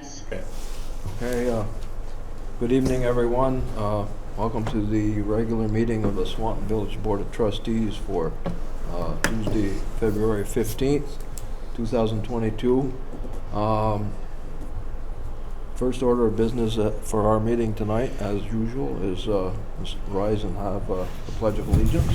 Okay, good evening, everyone. Welcome to the regular meeting of the Swanton Village Board of Trustees for Tuesday, February 15th, 2022. First order of business for our meeting tonight, as usual, is let's rise and have the Pledge of Allegiance.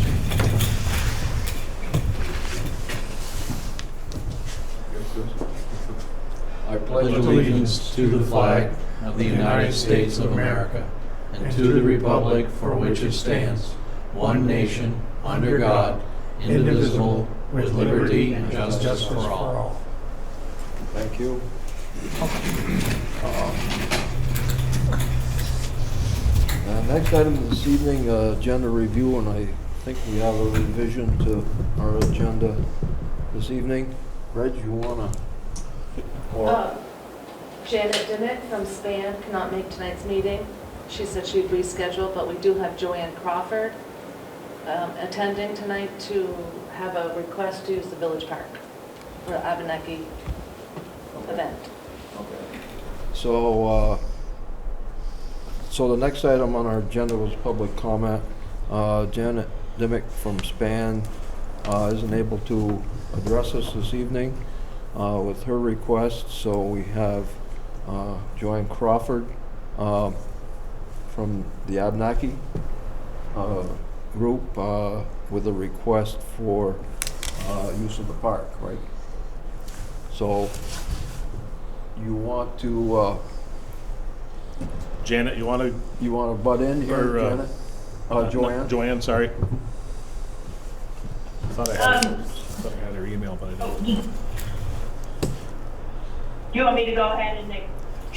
I pledge allegiance to the flag of the United States of America and to the republic for which it stands, one nation, under God, indivisible, with liberty and justice for all. Thank you. Next item this evening, agenda review, and I think we have a revision to our agenda this evening. Reg, you want to? Janet Dimmick from SPAN cannot make tonight's meeting. She said she'd reschedule, but we do have Joanne Crawford attending tonight to have a request to use the village park for the Abenaki event. Okay. So the next item on our agenda was public comment. Janet Dimmick from SPAN isn't able to address us this evening with her request, so we have Joanne Crawford from the Abenaki group with a request for use of the park, right? So you want to Janet, you want to butt in here, Janet? Joanne? No, Joanne, sorry. I thought I had her email, but I didn't. Do you want me to go ahead and make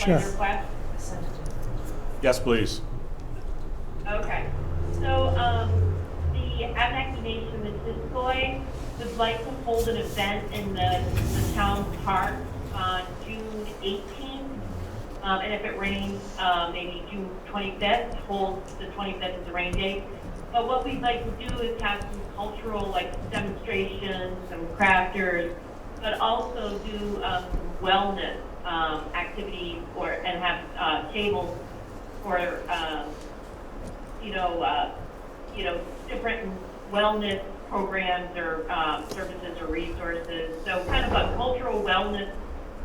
my request? Yes, please. Okay. So the Abenaki Nation Missisquoi would like to hold an event in the town park on June 18th. And if it rains, maybe June 25th, hold the 25th as a rain date. But what we'd like to do is have some cultural demonstrations, some crafters, but also do some wellness activities and have tables for different wellness programs or services or resources. So kind of a cultural wellness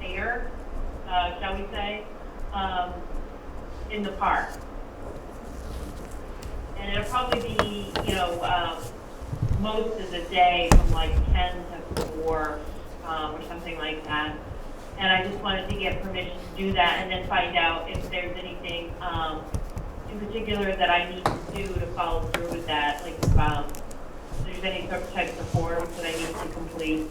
fair, shall we say, in the park. And it'll probably be most of the day from 10 to 4. Or something like that. And I just wanted to get permission to do that and then find out if there's anything in particular that I need to do to follow through with that, like if there's any types of forms that I need to complete.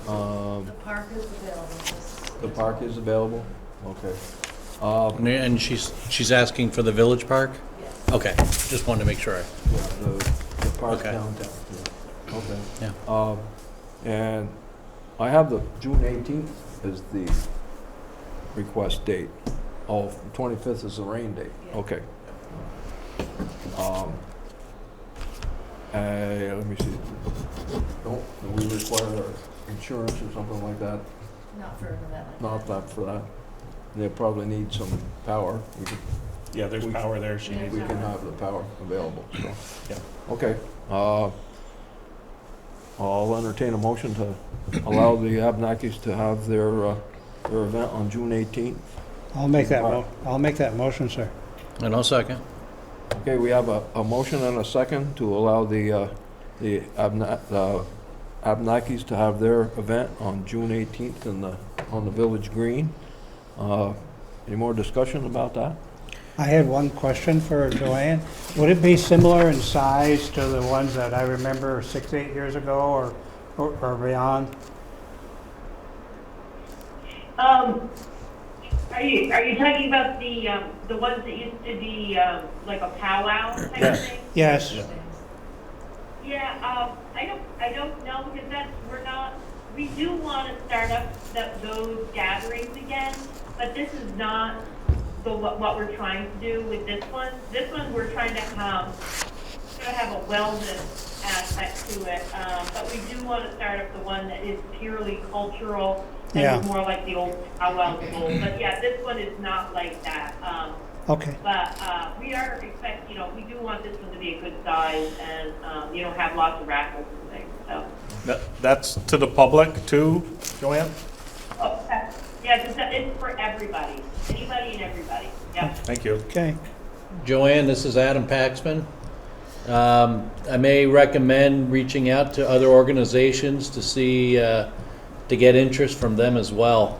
The park is available. The park is available? Okay. And she's asking for the village park? Yes. Okay, just wanted to make sure. Yeah, the park Okay. downtown. Yeah. Okay. Yeah. And I have the June 18th is the request date. Oh, 25th is the rain date. Yeah. Okay. Let me see. Do we require insurance or something like that? Not for an event like Not that. that for that. They probably need some power. Yeah, there's power there. She needs We it. can have the power available, so. Yeah. Okay. I'll entertain a motion to allow the Abenakis to have their event on June 18th. I'll make that motion, sir. And I'll second. Okay, we have a motion and a second to allow the Abenakis to have their event on June 18th on the village green. Any more discussion about that? I had one question for Joanne. Would it be similar in size to the ones that I remember 6-8 years ago or beyond? Are you talking about the ones that used to be like a powwow type of thing? Yes. Yeah, I don't know because we do want to start up those gatherings again, but this is not what we're trying to do with this one. This one we're trying to have a wellness aspect to it, but we do want to start up the one that is purely cultural And Yeah. it's more like the old powwow bowl. But yeah, this one is not like that. Okay. But we are we do want this one to be a good size and, have lots of raffles and things, so. That's to the public too, Joanne? Okay. Yeah, it's for everybody, anybody and everybody, yep. Thank you. Okay. Joanne, this is Adam Paxman. I may recommend reaching out to other organizations to see, to get interest from them as well.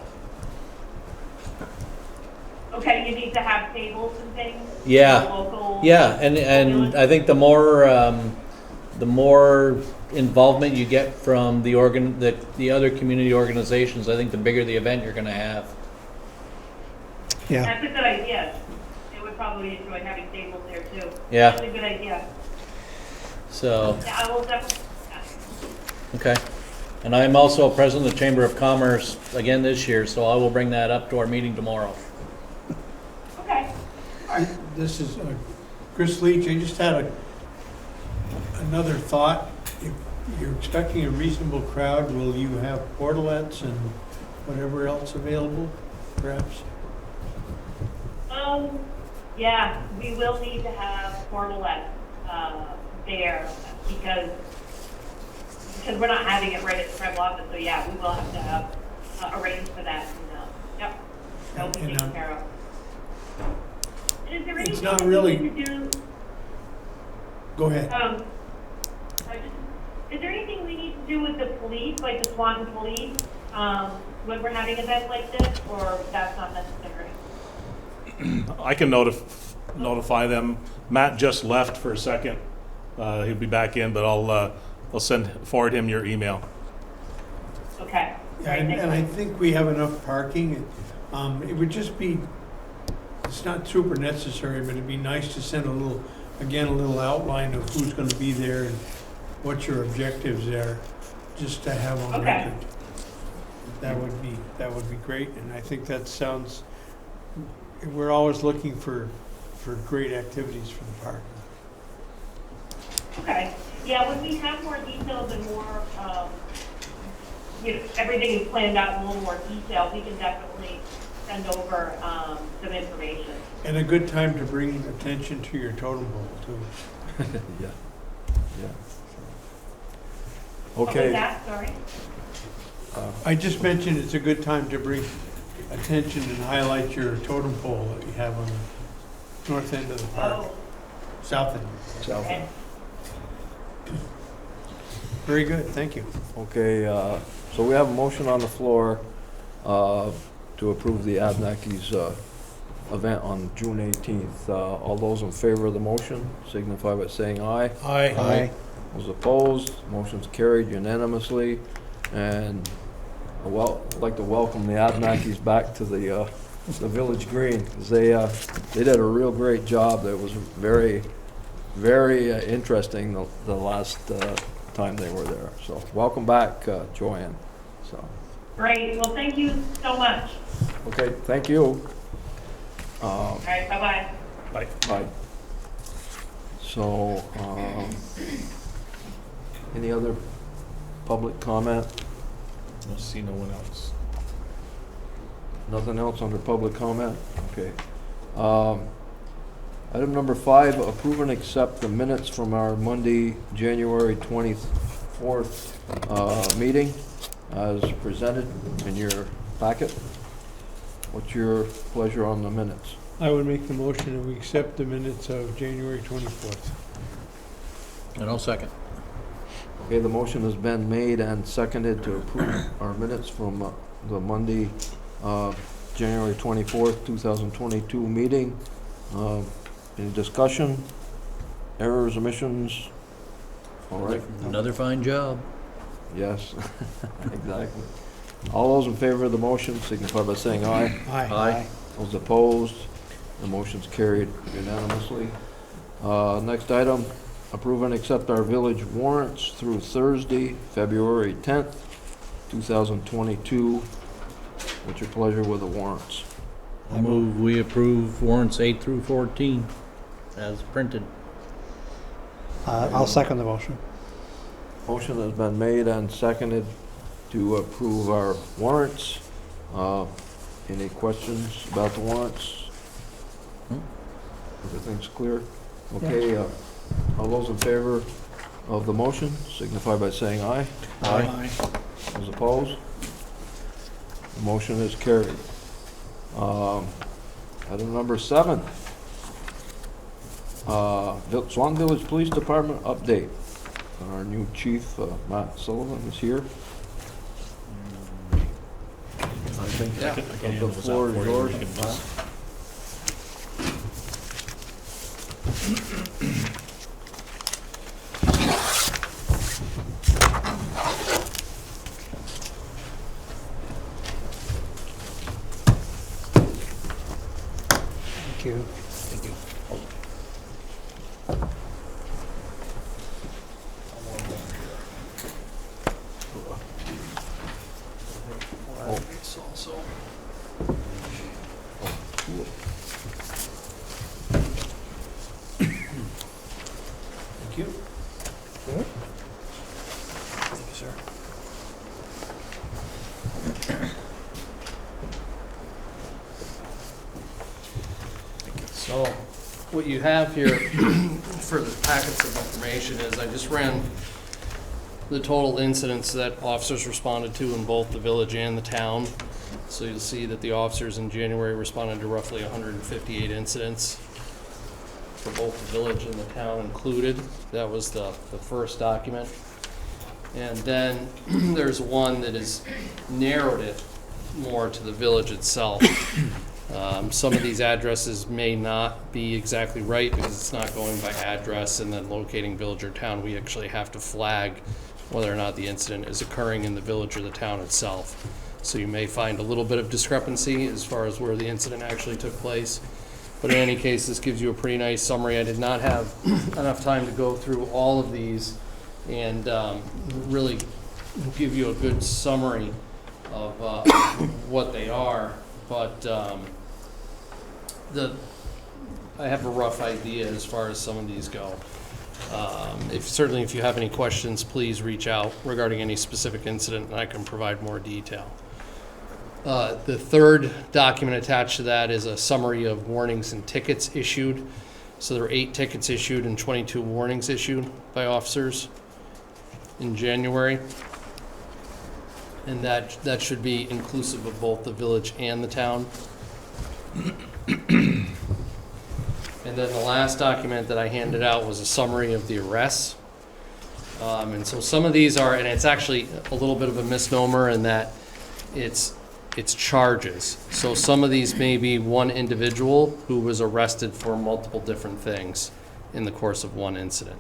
Okay, you need to have tables and things? Yeah. Local. Yeah, and I think the more involvement you get from the other community organizations, I think the bigger the event you're going to have. Yeah. That's a good idea. They would probably enjoy having tables there too. Yeah. That's a good idea. So, Yeah, I will definitely, okay. And I'm also president of the Chamber of Commerce again this year, so I will bring that up to our meeting tomorrow. okay. This is Chris Leach. I just had another thought. If you're expecting a reasonable crowd, will you have portalettes and whatever else available, perhaps? Yeah, we will need to have portalettes there because we're not having it right at the tribal office. So yeah, we will have to have arrange for that. And, yep, that will be And, taken care of. And is there it's anything not we really- need to do? Go ahead. Is there anything we need to do with the police, like the Swanton police, when we're having events like this, or that's not necessary? I can notify them. Matt just left for a second. He'll be back in, but I'll forward him your email. Okay. Yeah, and I think we have enough parking. It would just be, it's not super necessary, but it'd be nice to send a little outline of who's going to be there and what your objectives are, just to have on Okay. record. That would be great, and I think that sounds, we're always looking for great activities for the park. Okay. Yeah, when we have more details and more, everything is planned out in a little more detail, we can definitely send over some information. And a good time to bring attention to your totem pole, too. Yeah. What was Okay, that? Sorry. I just mentioned it's a good time to bring attention and highlight your totem pole that you have on the north end of the park, Oh, south end. South okay. end. Very good, thank you. Okay, so we have a motion on the floor to approve the Abnakis event on June 18th. All those in favor of the motion signify by saying aye. Aye. Those opposed, motion's carried unanimously. And I'd like to welcome the Abnakis back to the village green, because they did a real great job. That was very, very interesting the last time they were there. So welcome back, Joanne. So, Great. Well, thank you so much. okay, thank you. All right. Bye-bye. Bye. Bye. So, any other public comment? I'll see no one else. Nothing else under public comment? Okay. Item number 5, approve and accept the minutes from our Monday, January 24th meeting as presented in your packet. What's your pleasure on the minutes? I would make the motion that we accept the minutes of January 24th. And I'll second. Okay, the motion has been made and seconded to approve our minutes from the Monday, January 24th, 2022 meeting. Any discussion? Errors, omissions? All right, Another fine job. yes, exactly. All those in favor of the motion signify by saying aye. Aye. Those opposed, the motion's carried unanimously. Next item, approve and accept our village warrants through Thursday, February 10th, 2022. What's your pleasure with the warrants? I move we approve warrants 8 through 14 as printed. I'll second the motion. Motion has been made and seconded to approve our warrants. Any questions about the warrants? Everything's clear? Okay, all those in favor of the motion signify by saying aye. Aye. Those opposed? The motion is carried. Item number 7. Swanton Village Police Department update. Our new chief, Matt Sullivan, is here. I think the floor is yours, Matt. Thank you. Thank you. Thank you, sir. So what you have here for the packets of information is I just ran the total incidents that officers responded to in both the village and the town. So you'll see that the officers in January responded to roughly 158 incidents for both the village and the town included. That was the first document. And then there's one that has narrowed it more to the village itself. Some of these addresses may not be exactly right because it's not going by address and then locating village or town. We actually have to flag whether or not the incident is occurring in the village or the town itself. So you may find a little bit of discrepancy as far as where the incident actually took place. But in any case, this gives you a pretty nice summary. I did not have enough time to go through all of these and really give you a good summary of what they are. But I have a rough idea as far as some of these go. Certainly if you have any questions, please reach out regarding any specific incident and I can provide more detail. The third document attached to that is a summary of warnings and tickets issued. So there were 8 tickets issued and 22 warnings issued by officers in January. And that should be inclusive of both the village and the town. And then the last document that I handed out was a summary of the arrests. And so some of these are, and it's actually a little bit of a misnomer in that it's charges. So some of these may be one individual who was arrested for multiple different things in the course of one incident.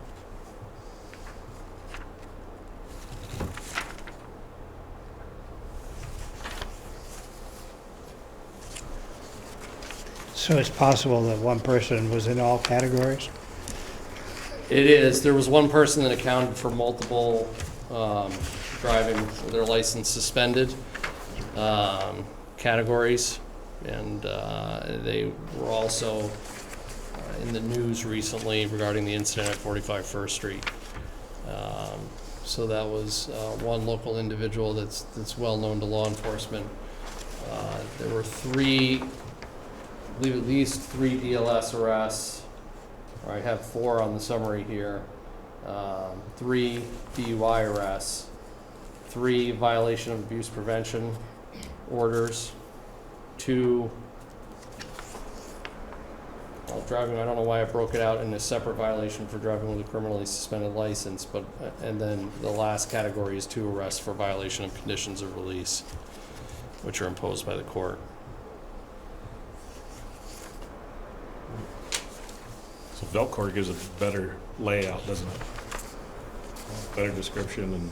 So it's possible that one person was in all categories? It is. There was one person that accounted for multiple driving with their license suspended categories, and they were also in the news recently regarding the incident at 45 First Street. So that was one local individual that's well known to law enforcement. There were I believe at least 3 DLS arrests. I have 4 on the summary here. 3 DUI arrests, 3 violation of abuse prevention orders, 2 driving. I don't know why I broke it out in a separate violation for driving with a criminally suspended license, but and then the last category is 2 arrests for violation of conditions of release, which are imposed by the court. So Velcor gives a better layout, doesn't it? Better description and.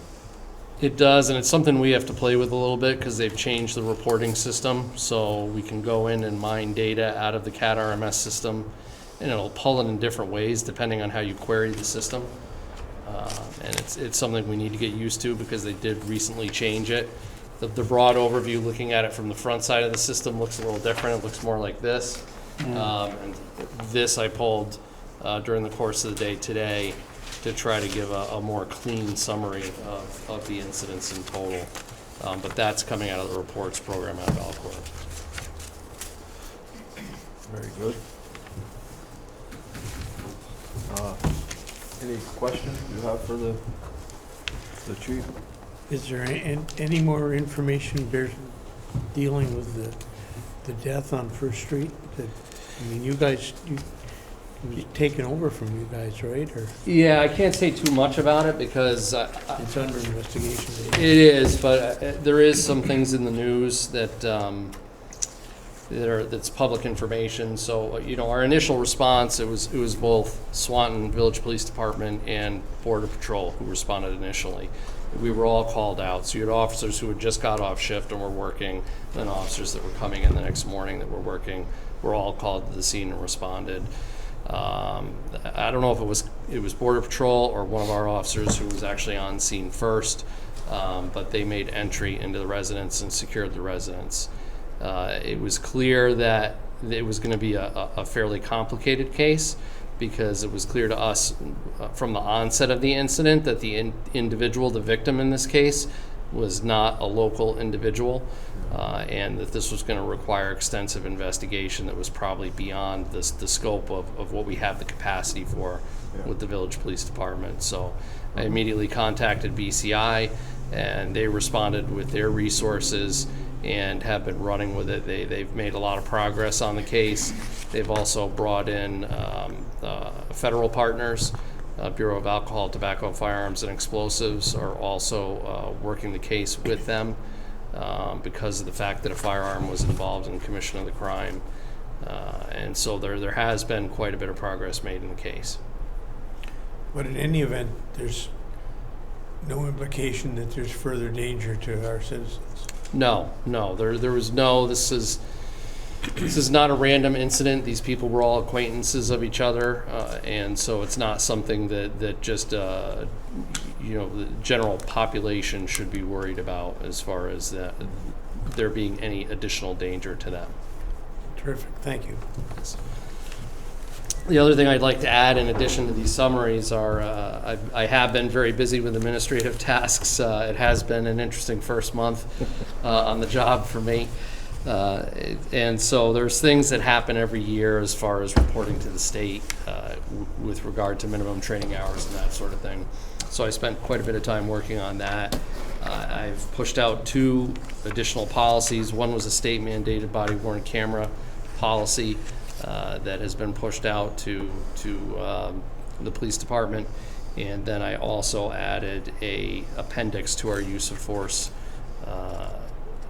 It does, and it's something we have to play with a little bit because they've changed the reporting system. So we can go in and mine data out of the CAT RMS system, and it'll pull it in different ways depending on how you query the system. And it's something we need to get used to because they did recently change it. The broad overview, looking at it from the front side of the system, looks a little different. It looks more like this. And this I pulled during the course of the day today to try to give a more clean summary of the incidents in total. But that's coming out of the reports program at Valcourt. Very good. Any questions you have for the chief? Is there any more information dealing with the death on First Street? I mean, you guys, it was taken over from you guys, right? Or Yeah, I can't say too much about it because it's under investigation? it is, but there is some things in the news that that's public information. So, our initial response, it was both Swanton Village Police Department and Border Patrol who responded initially. We were all called out. So you had officers who had just got off shift and were working, then officers that were coming in the next morning that were working, were all called to the scene and responded. I don't know if it was Border Patrol or one of our officers who was actually on scene first, but they made entry into the residence and secured the residence. It was clear that it was going to be a fairly complicated case because it was clear to us from the onset of the incident that the individual, the victim in this case, was not a local individual, and that this was going to require extensive investigation that was probably beyond the scope of what we have the capacity for with the Village Police Department. So I immediately contacted BCI, and they responded with their resources and have been running with it. They've made a lot of progress on the case. They've also brought in federal partners. Bureau of Alcohol, Tobacco, Firearms, and Explosives are also working the case with them because of the fact that a firearm was involved in the commission of the crime. And so there has been quite a bit of progress made in the case. But in any event, there's no implication that there's further danger to our citizens. No, there was no. This is not a random incident. These people were all acquaintances of each other, and so it's not something that just the general population should be worried about as far as there being any additional danger to them. Terrific, thank you. The other thing I'd like to add in addition to these summaries are I have been very busy with administrative tasks. It has been an interesting first month on the job for me. And so there's things that happen every year as far as reporting to the state with regard to minimum training hours and that sort of thing. So I spent quite a bit of time working on that. I've pushed out 2 additional policies. One was a state mandated body worn camera policy that has been pushed out to the police department. And then I also added a appendix to our use of force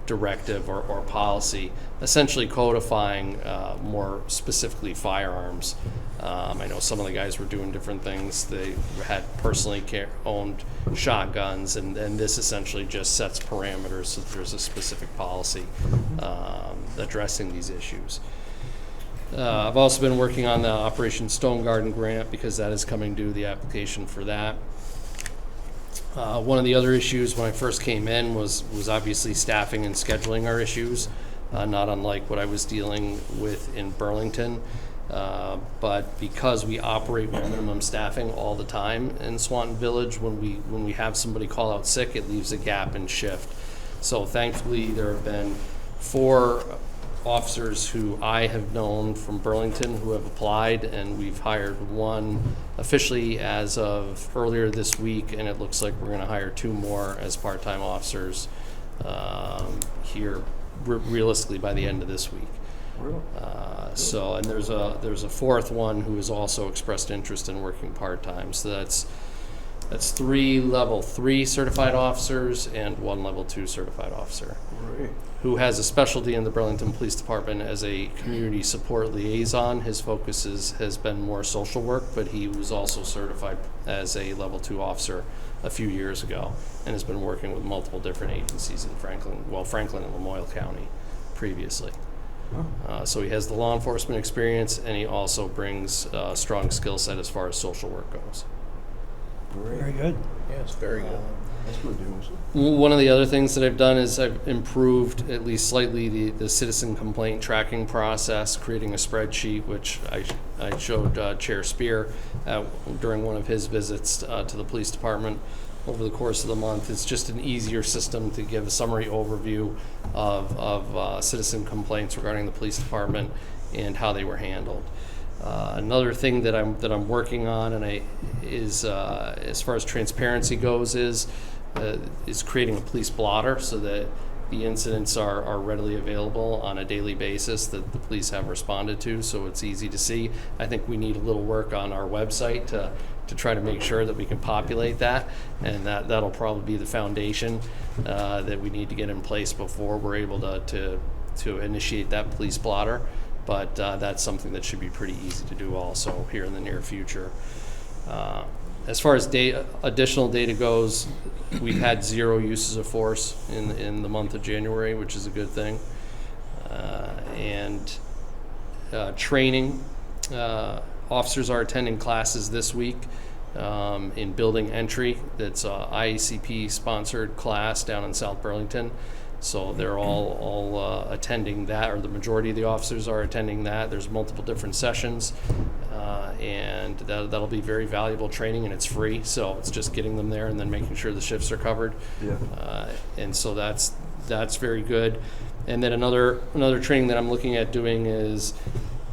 directive or policy, essentially codifying more specifically firearms. I know some of the guys were doing different things. They had personally owned shotguns, and this essentially just sets parameters so that there's a specific policy addressing these issues. I've also been working on the Operation Stone Garden grant because that is coming due, the application for that. One of the other issues when I first came in was obviously staffing and scheduling our issues, not unlike what I was dealing with in Burlington. But because we operate with minimum staffing all the time in Swanton Village, when we have somebody call out sick, it leaves a gap in shift. So thankfully, there have been 4 officers who I have known from Burlington who have applied, and we've hired 1 officially as of earlier this week, and it looks like we're going to hire 2 more as part-time officers here realistically by the end of this week. So, and there's a 4th one who has also expressed interest in working part-time. So that's 3 level 3 certified officers and 1 level 2 certified officer. Great. Who has a specialty in the Burlington Police Department as a community support liaison. His focus has been more social work, but he was also certified as a level 2 officer a few years ago and has been working with multiple different agencies in Franklin and Lamoille County previously. So he has the law enforcement experience, and he also brings a strong skill set as far as social work goes. Very good. Yes, very good. That's good news. One of the other things that I've done is I've improved at least slightly the citizen complaint tracking process, creating a spreadsheet, which I showed Chair Spear during one of his visits to the police department. over the course of the month. It's just an easier system to give a summary overview of citizen complaints regarding the police department and how they were handled. Another thing that I'm working on, and is as far as transparency goes, is creating a police blotter so that the incidents are readily available on a daily basis that the police have responded to, so it's easy to see. I think we need a little work on our website to try to make sure that we can populate that, and that'll probably be the foundation that we need to get in place before we're able to initiate that police blotter. But that's something that should be pretty easy to do also here in the near future. As far as additional data goes, we've had 0 uses of force in the month of January, which is a good thing. Training, officers are attending classes this week in building entry. That's a IACP sponsored class down in South Burlington. So they're all attending that, or the majority of the officers are attending that. There's multiple different sessions, and that'll be very valuable training, and it's free. So it's just getting them there and then making sure the shifts are covered. Yeah. And so that's very good. And then another training that I'm looking at doing is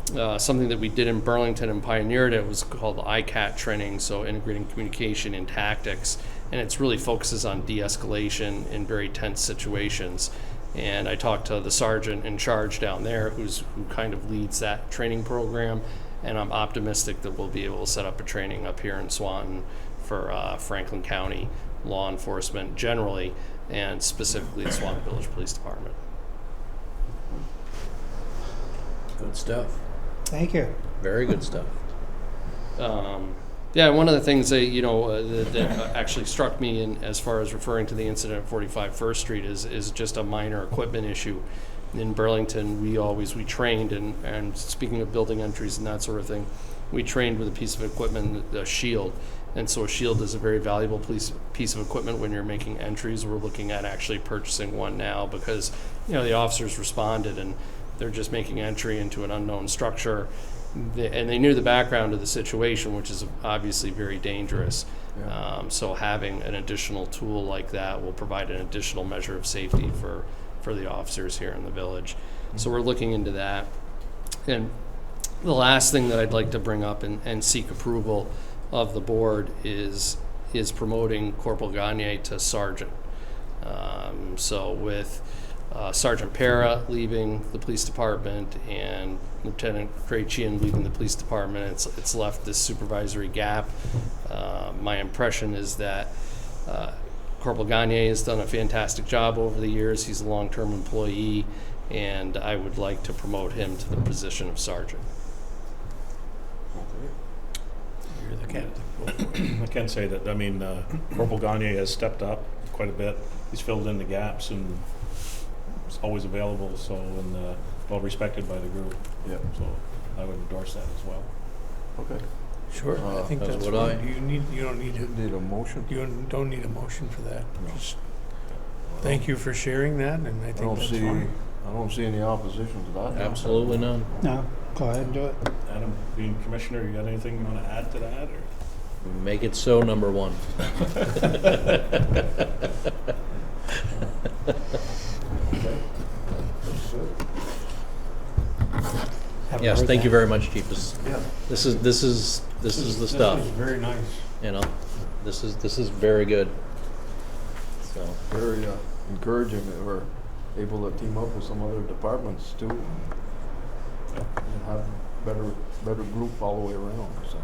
something that we did in Burlington and pioneered. It was called the Icat Training, so integrating communication and tactics. And it really focuses on de-escalation in very tense situations. And I talked to the sergeant in charge down there who kind of leads that training program, and I'm optimistic that we'll be able to set up a training up here in Swanton for Franklin County law enforcement generally, and specifically the Swanton Village Police Department. Good stuff. Thank you. Very good stuff. Yeah, one of the things that actually struck me in as far as referring to the incident at 45 First Street is just a minor equipment issue. In Burlington, we trained, and speaking of building entries and that sort of thing, we trained with a piece of equipment, a shield. And so a shield is a very valuable piece of equipment when you're making entries. We're looking at actually purchasing one now because, the officers responded and they're just making entry into an unknown structure. And they knew the background of the situation, which is obviously very dangerous. Yeah. So having an additional tool like that will provide an additional measure of safety for the officers here in the village. Mm-hmm. So we're looking into that. And the last thing that I'd like to bring up and seek approval of the board is promoting Corporal Gagne to sergeant. So with Sergeant Para leaving the police department and Lieutenant Crachian leaving the police department, it's left this supervisory gap. My impression is that Corporal Gagne has done a fantastic job over the years. He's a long-term employee, and I would like to promote him to the position of sergeant. You're the captain. I can say that, Corporal Gagne has stepped up quite a bit. He's filled in the gaps and is always available, and well respected by the group. Yeah. So I would endorse that as well. Okay. Sure, I think That's that's what what I- you don't need to, Need a motion? you don't need a motion for that. No. Just thank you for sharing that, and I think that's fine. I don't see any opposition to that. Absolutely none. No, go ahead and do it. Adam, being commissioner, you got anything you want to add to that? Or? Make it so, number one. Okay. That's it. Haven't Yes, heard thank you that. very much, Chief. Yeah. This is the stuff. This is very nice. This is very good. So Very encouraging that we're able to team up with some other departments too, and have better group all the way around. So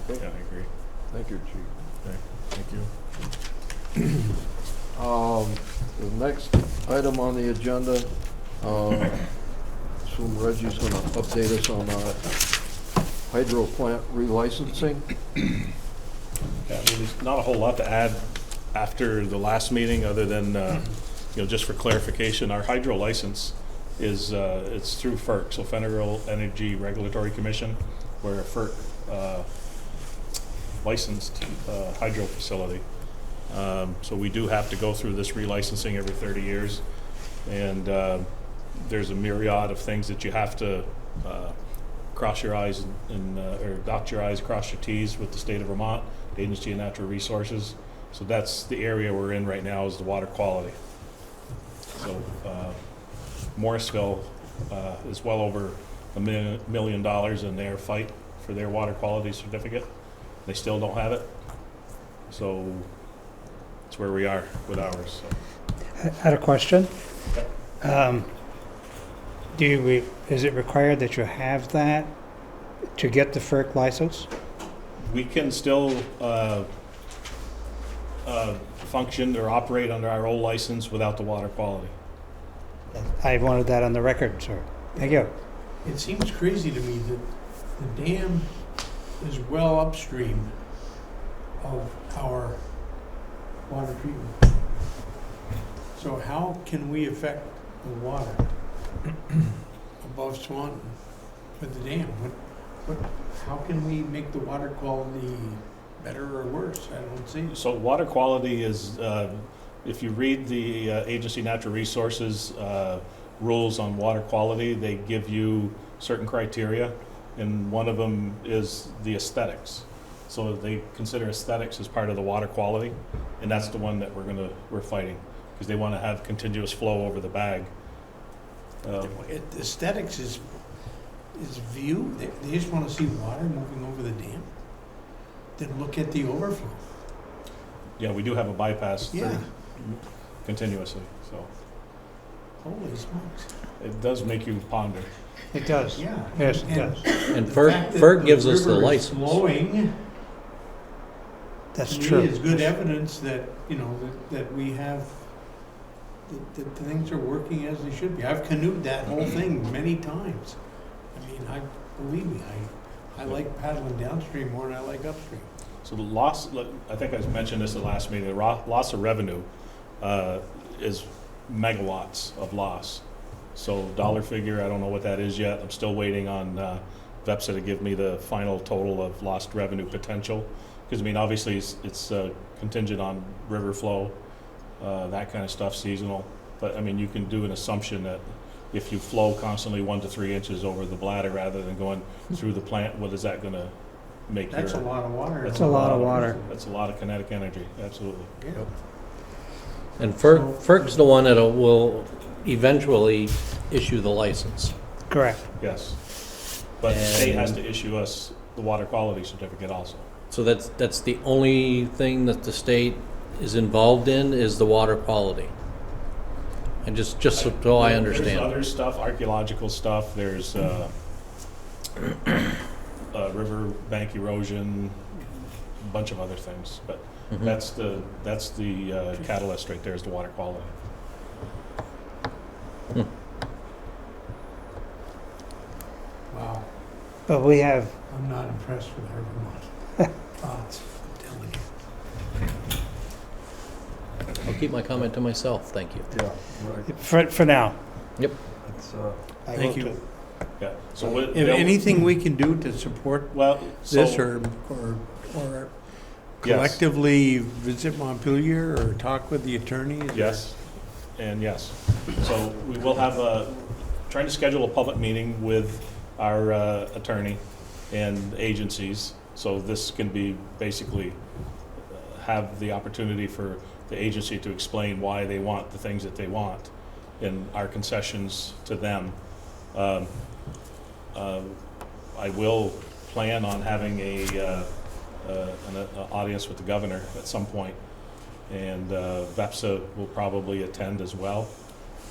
okay. Yeah, I agree. Thank you, Chief. Okay. Thank you. The next item on the agenda, assume Reggie's gonna update us on hydro plant relicensing. Yeah, there's not a whole lot to add after the last meeting, other than just for clarification, our hydro license is it's through FERC, so Federal Energy Regulatory Commission. We're a FERC licensed hydro facility. So we do have to go through this relicensing every 30 years, and there's a myriad of things that you have to cross your I's or dot your I's, cross your T's with the state of Vermont, the Agency of Natural Resources. So that's the area we're in right now, is the water quality. So Morrisville is well over $1 million in their fight for their water quality certificate. They still don't have it. So that's where we are with ours. So. I had a question. Is it required that you have that to get the FERC license? We can still function or operate under our old license without the water quality. I wanted that on the record, sir. Thank you. It seems crazy to me that the dam is well upstream of our water treatment. So how can we affect the water above Swanton with the dam? How can we make the water quality better or worse? I don't see. So water quality is, if you read the Agency Natural Resources rules on water quality, they give you certain criteria, and one of them is the aesthetics. So they consider aesthetics as part of the water quality, and that's the one that we're fighting, because they want to have continuous flow over the bag. Aesthetics is view. They just want to see water moving over the dam. Then look at the overflow. Yeah, we do have a bypass Yeah. through continuously, so Holy smokes. it does make you ponder. It does. Yeah. Yes, it does. And the fact that FERC the gives us the river is license. flowing, That's to me, true. is good evidence that, that we have, that things are working as they should be. I've canoed that whole thing many times. I mean, believe me, I like paddling downstream more than I like upstream. So the loss, I think I mentioned this at the last meeting, the loss of revenue is megawatts of loss. So dollar figure, I don't know what that is yet. I'm still waiting on VEPSA to give me the final total of lost revenue potential. Because, I mean, obviously it's contingent on river flow, that kind of stuff, seasonal. But, I mean, you can do an assumption that if you flow constantly 1 to 3 inches over the bladder rather than going through the plant, what is that going to make? That's a lot of water. That's a lot of water. That's a lot of kinetic energy, absolutely. Yeah. And FERC's the one that will eventually issue the license. Correct. Yes. But the state has to issue us the water quality certificate also. So that's the only thing that the state is involved in, is the water quality. And just so I understand. There's other stuff, archaeological stuff, there's river bank erosion, a bunch of other things, but Mhm. that's the catalyst right there, is the water quality. Wow. But we have, I'm not impressed with our Vermont thoughts, I'm telling you. I'll keep my comment to myself, thank you. Yeah, right. for now. It's, I Thank will you. too. Yeah. So what, If anything we can do to support well, this so, or Yes. collectively visit Montpelier or talk with the attorneys? yes, and yes. So we will have trying to schedule a public meeting with our attorney and agencies. So this can be basically have the opportunity for the agency to explain why they want the things that they want and our concessions to them. I will plan on having an audience with the governor at some point, and VEPSA will probably attend as well.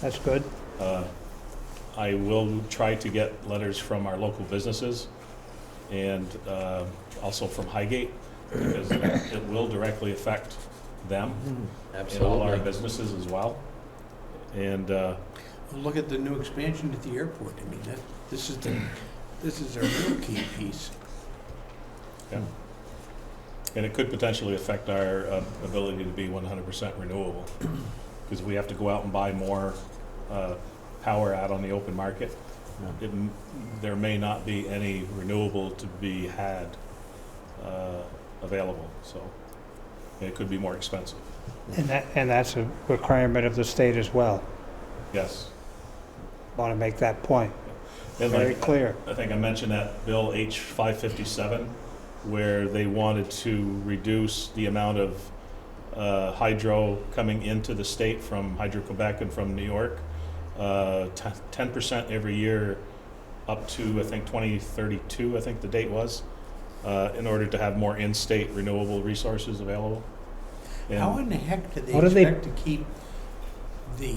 That's good. I will try to get letters from our local businesses and also from Highgate, because it will directly affect them and all our Absolutely. businesses as well. And Look at the new expansion at the airport. I mean, this is a real key piece. yeah. And it could potentially affect our ability to be 100% renewable, because we have to go out and buy more power out on the open market. There may not be any renewable to be had available, so it could be more expensive. And that's a requirement of the state as well. Yes. Want to make that point. And very like, clear. I think I mentioned that Bill H 557, where they wanted to reduce the amount of hydro coming into the state from Hydro-Quebec and from New York, 10% every year up to, I think, 2032, I think the date was, in order to have more in-state renewable resources available. And How in the heck do they What do they- expect to keep the,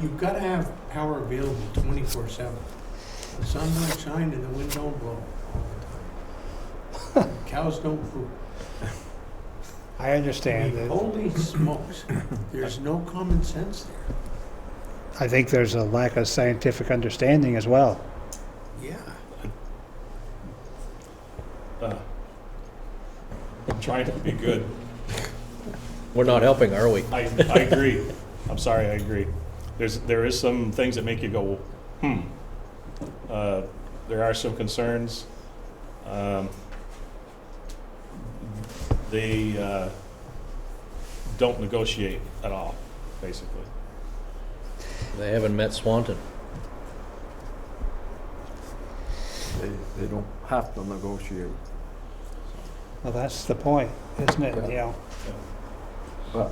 you've gotta have power available 24/7. The sun don't shine and the wind don't blow all the time. Cows don't poop. I understand that. Holy smokes, there's no common sense there. I think there's a lack of scientific understanding as well. Yeah. I'm trying to be good. We're not helping, are we? I agree. I'm sorry, I agree. There is some things that make you go, there are some concerns. They don't negotiate at all, basically. They haven't met Swanton. They don't have to negotiate. Well, that's the point, isn't it? Yeah. You know, But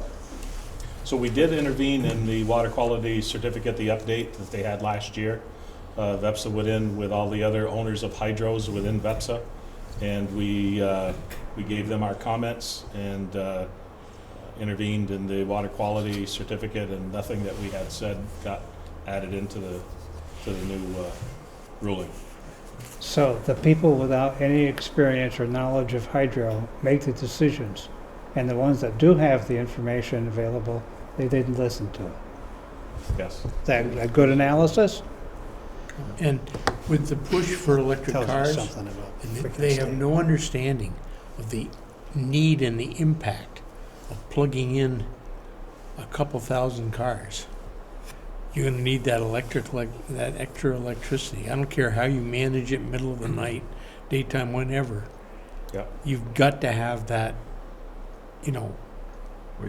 So we did intervene in the water quality certificate, the update that they had last year. VEPSA went in with all the other owners of hydros within VEPSA, and we gave them our comments and intervened in the water quality certificate, and nothing that we had said got added into the new ruling. so the people without any experience or knowledge of hydro make the decisions, and the ones that do have the information available, they didn't listen to it. Yes. Is that a good analysis? And with the push for electric Tells you cars, something about and freaking they have state. no understanding of the need and the impact of plugging in a couple thousand cars. You're gonna need that that extra electricity. I don't care how you manage it, middle of the night, daytime, whenever. Yeah. You've got to have that, well,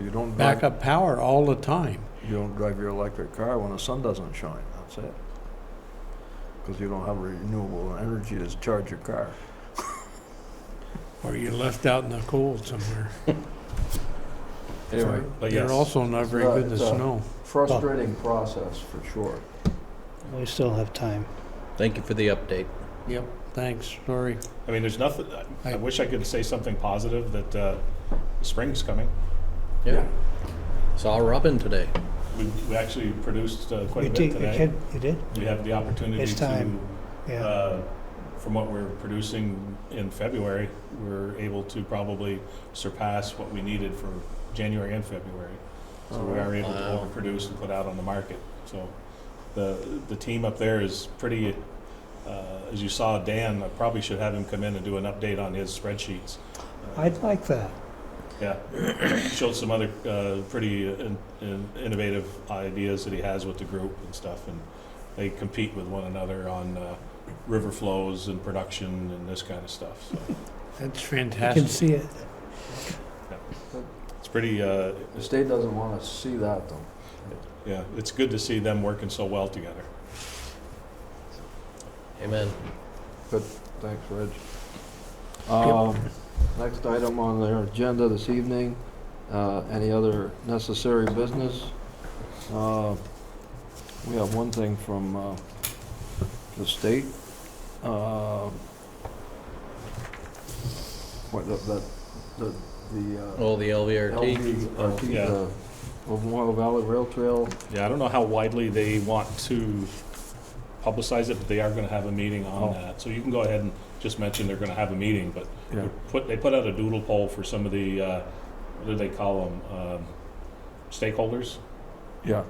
you don't drive, backup power all the time. you don't drive your electric car when the sun doesn't shine. That's it. Because you don't have renewable energy to charge your car. Or you're left out in the cold somewhere. Anyway, But yes. They're also not very good in the It's, snow. frustrating process for sure. We still have time. Thank you for the update. Yep, thanks, sorry. I mean, there's nothing, I wish I could say something positive that spring's coming. Yeah. Saw Robin today. We actually produced quite a You bit did, today. you did? We have the opportunity It's to, time. Yeah. from what we're producing in February, we're able to probably surpass what we needed for January and February. So we are able to Wow. overproduce and put out on the market. So the team up there is pretty, as you saw, Dan, I probably should have him come in and do an update on his spreadsheets. I'd like that. Yeah, showed some other pretty innovative ideas that he has with the group and stuff, and they compete with one another on river flows and production and this kind of stuff. So That's You can fantastic. see it. it's pretty, The state doesn't want to see that though. yeah, it's good to see them working so well together. Amen. Good, thanks, Reg. Next item on their agenda this evening, any other necessary business? We have one thing from the state. What, the Oh, the LVRT. LVRT, Yeah. the Memorial Valley Rail Trail. Yeah, I don't know how widely they want to publicize it, but they are gonna have a meeting on Oh. that. So you can go ahead and just mention they're gonna have a meeting, but Yeah. they put out a doodle poll for some of the, what do they call them, stakeholders? Yeah.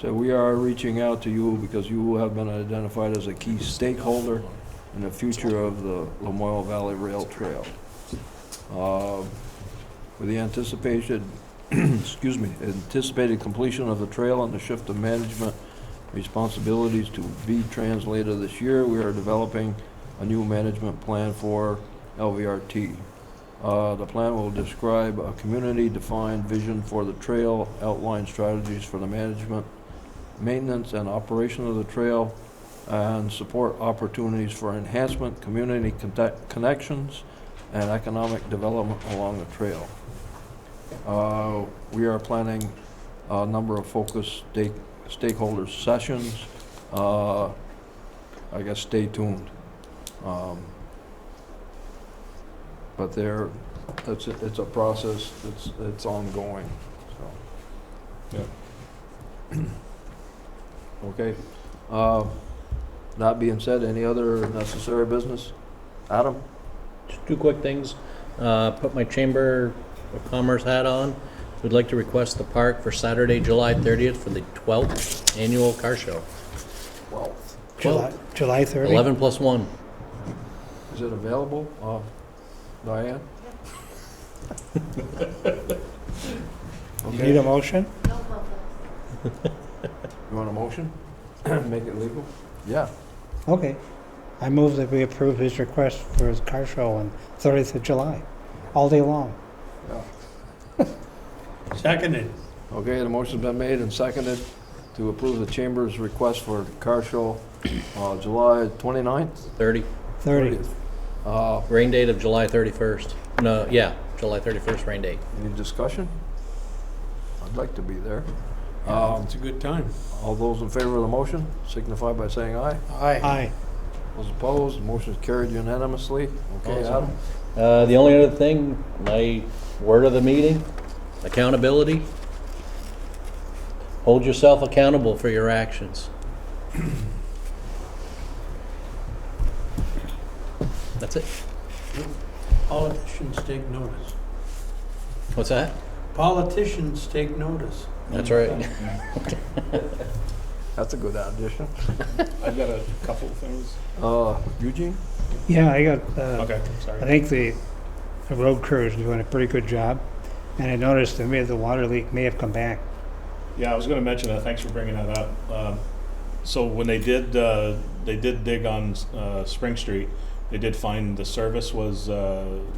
So we are reaching out to you because you have been identified as a key stakeholder in the future of the Memorial Valley Rail Trail. With the anticipated, anticipated completion of the trail and the shift of management responsibilities to be translated this year, we are developing a new management plan for LVRT. The plan will describe a community-defined vision for the trail, outline strategies for the management, maintenance, and operation of the trail, and support opportunities for enhancement, community connections, and economic development along the trail. We are planning a number of focus stakeholder sessions. I guess stay tuned. But it's a process, it's ongoing, so. Yeah. Okay. That being said, any other necessary business? Adam? Just two quick things. Put my Chamber of Commerce hat on. We'd like to request the park for Saturday, July 30th for the 12th annual car show. 12th. July 30? 11 plus 1. Is it available? Diane? You need a motion? No conflict. You want a motion? Make it legal? Yeah. Okay. I move that we approve his request for his car show on 30th of July, all day long. Seconded. Okay, the motion's been made and seconded to approve the Chamber's request for the car show, July 29th? 30. 30. Rain date of July 31st. No, yeah, July 31st rain date. Any discussion? I'd like to be there. It's a good time. All those in favor of the motion signify by saying aye. Aye. Those opposed, the motion is carried unanimously. Okay, Adam? The only other thing, my word of the meeting, accountability. Hold yourself accountable for your actions. That's it. Politicians take notice. What's that? Politicians take notice. That's right. That's a good addition. I've got a couple of things. Eugene? Yeah, I got, Okay, I sorry. think the road crew is doing a pretty good job. And I noticed that the water leak may have come back. Yeah, I was going to mention that. Thanks for bringing that up. So when they did dig on Spring Street, they did find the service was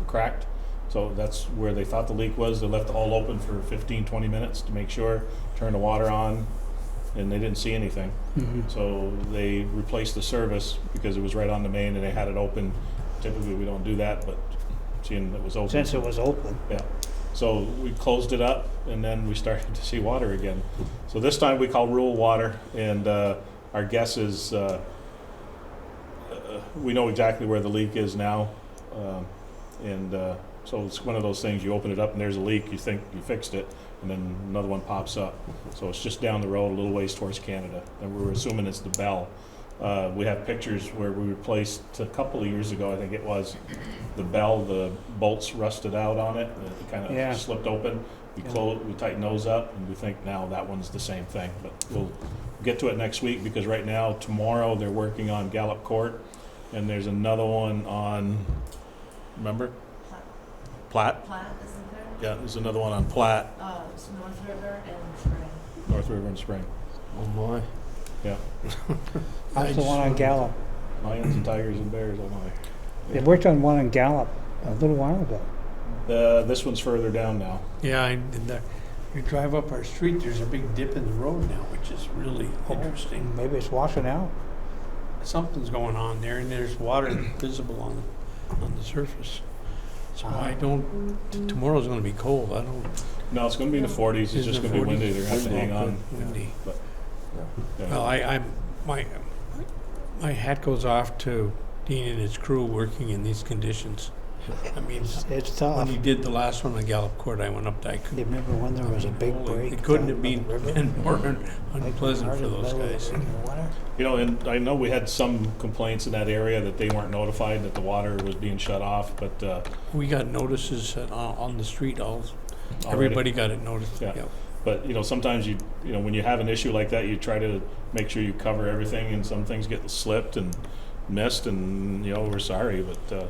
cracked. So that's where they thought the leak was. They left the hole open for 15, 20 minutes to make sure, turn the water on, and they didn't see anything. Mhm. So they replaced the service because it was right on the main and they had it open. Typically we don't do that, but seeing it was open. Since it was open. Yeah. So we closed it up and then we started to see water again. So this time we call rural water, and our guess is we know exactly where the leak is now. So it's one of those things, you open it up and there's a leak, you think you fixed it, and then another one pops up. So it's just down the road a little ways towards Canada, and we're assuming it's the bell. We have pictures where we replaced, a couple of years ago I think it was, the bell, the bolts rusted out on it, it kind of Yeah. slipped open. We tightened those up, and we think now that one's the same thing, but we'll get to it next week, because right now, tomorrow, they're working on Gallup Court, and there's another one on, remember? Platte? Platt, isn't there? Yeah, there's another one on Platte, It's North River and Spring. North River and Spring. Oh my. Yeah, How's the one on Gallup? lions and tigers and bears, oh my. They worked on one on Gallup a little while ago. This one's further down now. Yeah, you drive up our street, there's a big dip in the road now, which is really interesting. Maybe it's washing out. Something's going on there, and there's water visible on the surface. So I don't, tomorrow's gonna be cold, I don't. No, it's gonna be in the 40s, it's just gonna be windy, they're gonna have to hang on. Windy. But, yeah. Well, my hat goes off to Dean and his crew working in these conditions. I mean, It's tough. when he did the last one on Gallup Court, I went up there, I You couldn't. remember when there was a big Holy- break? It couldn't down have been on the river? been more Like unpleasant hard for in the those middle of guys. the winter. You know, and I know we had some complaints in that area that they weren't notified that the water was being shut off, but We got notices on the street, already. everybody got it noticed. Yeah. But, you know, sometimes you know, when you have an issue like that, you try to make sure you cover everything, and some things get slipped and missed, and, you know, we're sorry, but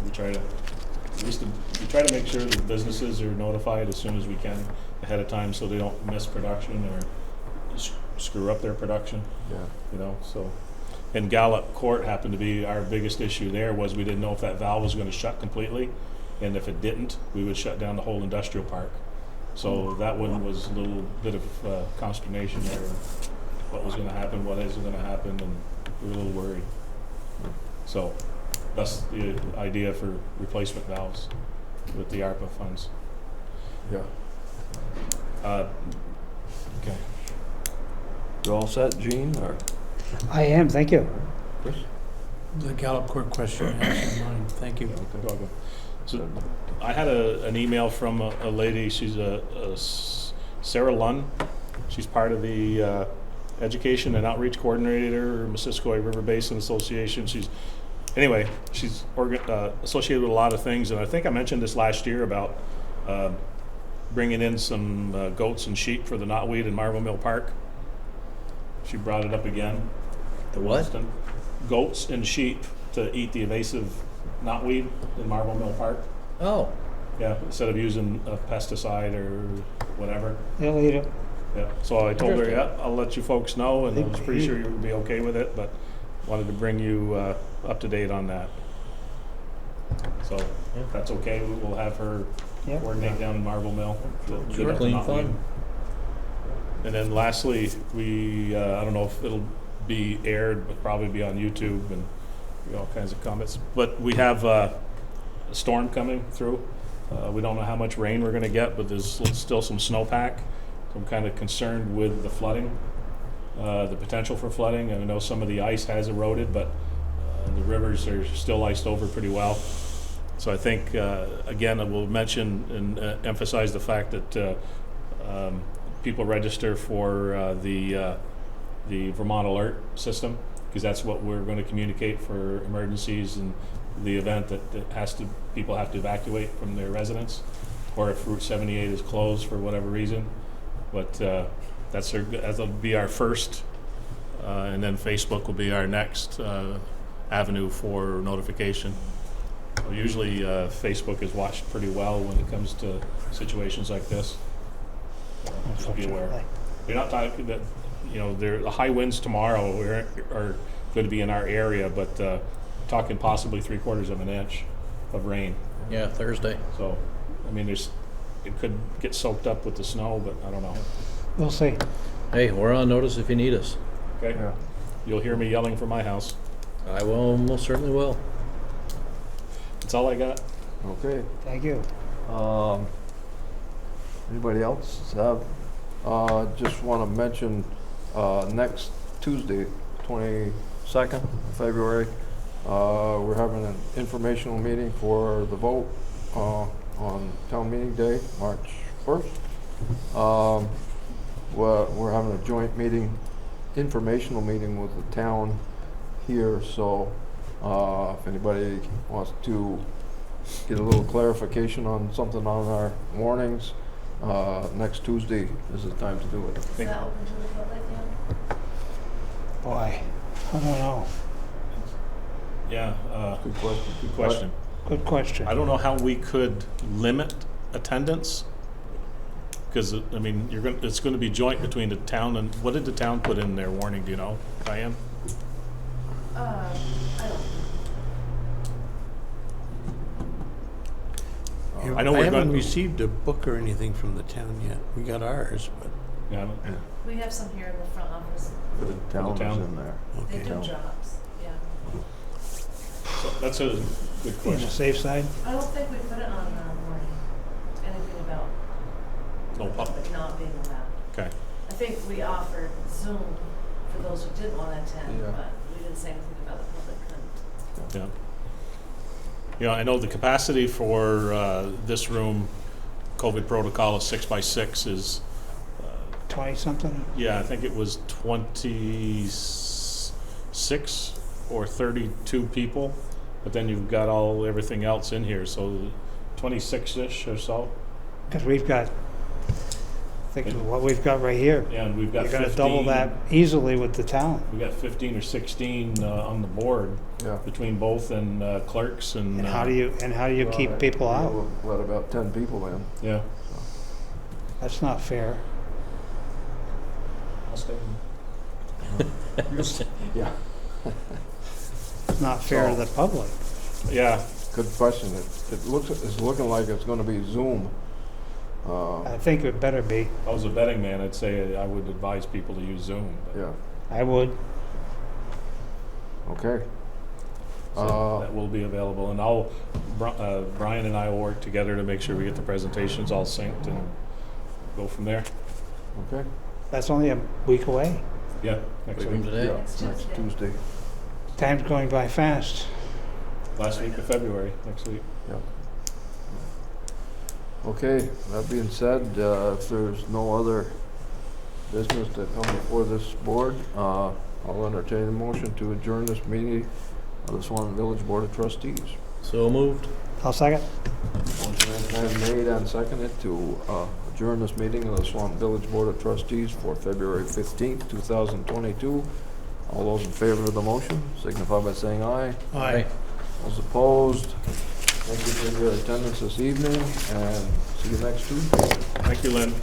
we try to, at least we try to make sure that businesses are notified as soon as we can ahead of time, so they don't miss production or screw up their production, Yeah. you know, so. And Gallup Court happened to be our biggest issue there, was we didn't know if that valve was gonna shut completely, and if it didn't, we would shut down the whole industrial park. So that one was a little bit of consternation there, of what was gonna happen, what isn't gonna happen, and we're a little worried. So that's the idea for replacement valves with the ARPA funds. Yeah. Okay. You all set, Gene, or I am, thank you. Chris? The Gallup Court question has in mind. Thank you. Okay. So I had an email from a lady, she's Sarah Lunn. She's part of the Education and Outreach Coordinator, Missisquoi River Basin Association. She's associated with a lot of things, and I think I mentioned this last year about bringing in some goats and sheep for the knotweed in Marble Mill Park. She brought it up again. The what? Goats and sheep to eat the invasive knotweed in Marble Mill Park. Oh, Yeah, instead of using a pesticide or whatever. They'll eat it. Yeah, so I told her, Interesting. yeah, I'll let you folks know, and I was pretty sure you would be okay with it, but wanted to bring you up to date on that. So, if that's okay, we'll have her Yeah. coordinate down in Marble Mill. to get sure. up Clean knotweed. fun. And then lastly, we, I don't know if it'll be aired, but probably be on YouTube and all kinds of comments. But we have a storm coming through. We don't know how much rain we're gonna get, but there's still some snowpack. So I'm kind of concerned with the flooding, the potential for flooding. And I know some of the ice has eroded, but the rivers are still iced over pretty well. So I think, again, I will mention and emphasize the fact that people register for the Vermont Alert system, because that's what we're going to communicate for emergencies and the event that people have to evacuate from their residence, or if Route 78 is closed for whatever reason. But that'll be our first, and then Facebook will be our next avenue for notification. Usually Facebook is watched pretty well when it comes to situations like this. So be aware. Unfortunately. You're not talking that, the high winds tomorrow are going to be in our area, but talking possibly 3/4 of an inch of rain. yeah, Thursday. So, I mean, it could get soaked up with the snow, but I don't know. We'll see. Hey, we're on notice if you need us. Okay? Yeah. You'll hear me yelling from my house. I will, most certainly will. That's all I got. Okay. Thank you. Anybody else have? Just want to mention next Tuesday, 22nd February, we're having an informational meeting for the vote on town meeting day, March 1st. We're having a joint meeting, informational meeting with the town here, so if anybody wants to get a little clarification on something on our warnings, next Tuesday is the time to do it. Is that open to the public now? Boy, I don't know. Yeah, Good question. good question. Good question. I don't know how we could limit attendance, because, I mean, it's going to be joint between the town and, what did the town put in their warning, do you know, Diane? I don't. I know we're haven't gonna- received a book or anything from the town yet. We got ours, but, Yeah, We have some here in the front office. The town is town? in there. They okay. do Town. drops, yeah. so that's a good On the question. safe side? I don't think we put it on warning, anything about No the pub, public not being allowed. okay. I think we offered Zoom for those who didn't want to attend, Yeah. but we didn't say anything about the public couldn't. Yeah. I know the capacity for this room, COVID protocol is 6 by 6 is, 20-something? yeah, I think it was 26 or 32 people, but then you've got everything else in here, so 26-ish or so. Because we've got, think of what we've got right here. Yeah, and we've got You're 15. gonna double that easily with the town. We got 15 or 16 on the board Yeah. between both and clerks and. And how do you keep people out? We'll let about 10 people in. Yeah. That's not fair. I'll stay. Yeah. It's not fair to the public. Yeah, Good question. It's looking like it's gonna be Zoom. I think it better be. if I was a betting man, I'd say I would advise people to use Zoom. But Yeah. I would. Okay. So that will be available, and Brian and I will work together to make sure we get the presentations all synced and go from there. Okay. That's only a week away. Yeah, next From week, today. Yeah, Next next Tuesday. Tuesday. Time's going by fast. last week of February, next week. Yeah. Okay, that being said, if there's no other business to come before this board, I'll entertain a motion to adjourn this meeting of the Swanton Village Board of Trustees. So moved. I'll second. Motion has been made and seconded to adjourn this meeting of the Swanton Village Board of Trustees for February 15th, 2022. All those in favor of the motion signify by saying aye. Aye. Those opposed, thank you for your attendance this evening, and see you next Tuesday. Thank you, Lynn.